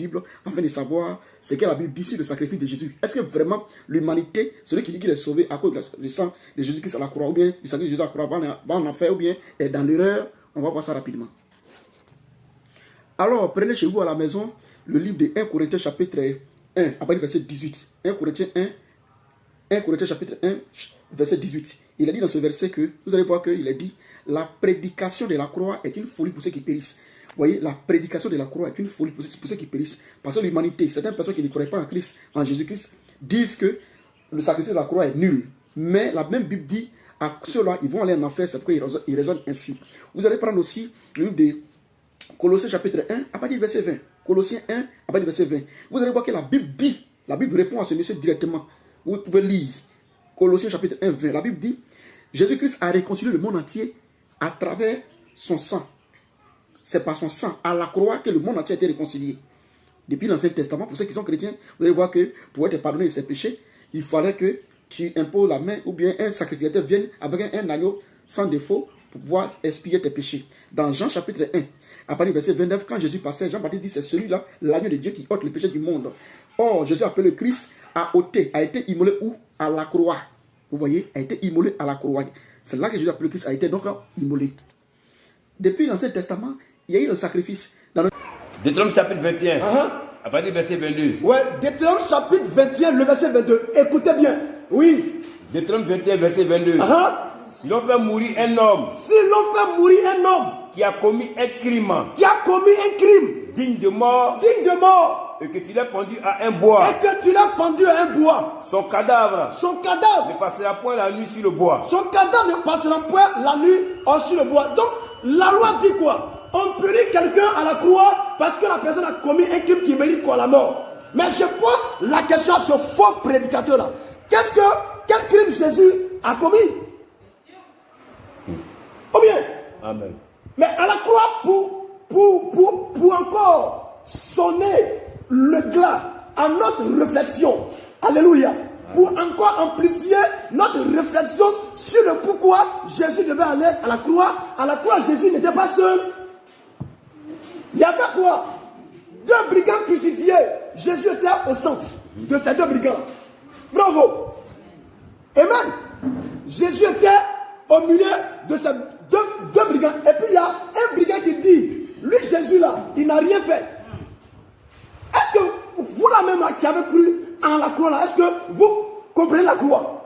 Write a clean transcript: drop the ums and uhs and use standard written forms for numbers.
Bible afin de savoir ce que la Bible dit sur le sacrifice de Jésus. Est-ce que vraiment l'humanité, celui qui dit qu'il est sauvé à cause du sang de Jésus-Christ à la croix, ou bien du sacrifice de Jésus à la croix, va en enfer, ou bien est dans l'erreur? On va voir ça rapidement. Alors, prenez chez vous à la maison le livre de 1 Corinthiens chapitre 1, à partir du verset 18. 1 Corinthiens chapitre 1, verset 18. Il a dit dans ce verset que, vous allez voir qu'il a dit, la prédication de la croix est une folie pour ceux qui périssent. Vous voyez, la prédication de la croix est une folie pour ceux qui périssent. Parce que l'humanité, certaines personnes qui ne croient pas en Christ, en Jésus-Christ, disent que le sacrifice de la croix est nul. Mais la même Bible dit, à ceux-là, ils vont aller en enfer, c'est pourquoi ils raisonnent ainsi. Vous allez prendre aussi le livre de Colossiens chapitre 1, à partir du verset 20. Colossiens 1, à partir du verset 20. Vous allez voir que la Bible dit, la Bible répond à ce monsieur directement. Vous pouvez lire Colossiens chapitre 1, 20. La Bible dit, Jésus-Christ a réconcilié le monde entier à travers son sang. C'est par son sang, à la croix, que le monde entier a été réconcilié. Depuis l'Ancien Testament, pour ceux qui sont chrétiens, vous allez voir que pour être pardonné de ses péchés, il fallait que tu imposes la main ou bien un sacrificateur vienne avec un agneau sans défaut pour pouvoir expier tes péchés. Dans Jean chapitre 1, à partir du verset 29, quand Jésus passait, Jean-Baptiste dit, c'est celui-là, l'agneau de Dieu qui ôte le péché du monde. Or, Jésus appelé le Christ, a été immolé où? À la croix. Vous voyez, a été immolé à la croix. C'est là que Jésus appelé le Christ a été donc immolé. Depuis l'Ancien Testament, il y a eu le sacrifice. Dans le... Deutéronome chapitre 21, à partir du verset 22. Ouais, Deutéronome chapitre 21, le verset 22. Écoutez bien. Oui. Deutéronome 21, verset 22. Si l'on fait mourir un homme. Si l'on fait mourir un homme. Qui a commis un crime. Qui a commis un crime. Digne de mort. Digne de mort. Et que tu l'as pendu à un bois. Et que tu l'as pendu à un bois. Son cadavre. Son cadavre. Ne passera point la nuit sur le bois. Son cadavre ne passera point la nuit sur le bois. Donc, la loi dit quoi? On punit quelqu'un à la croix parce que la personne a commis un crime qui mérite quoi? La mort. Mais je pose la question à ce faux prédicateur-là. Quel crime Jésus a commis? Ou bien? Amen. Mais à la croix, pour encore sonner le glas à notre réflexion, alléluia, pour encore amplifier notre réflexion sur le pourquoi Jésus devait aller à la croix. À la croix, Jésus n'était pas seul. Il y avait quoi? Deux brigands crucifiés. Jésus était au centre de ces deux brigands. Bravo. Amen. Jésus était au milieu de ces deux brigands. Et puis il y a un brigand qui dit, lui Jésus là, il n'a rien fait. Est-ce que vous là même qui avez cru en la croix là, est-ce que vous comprenez la croix?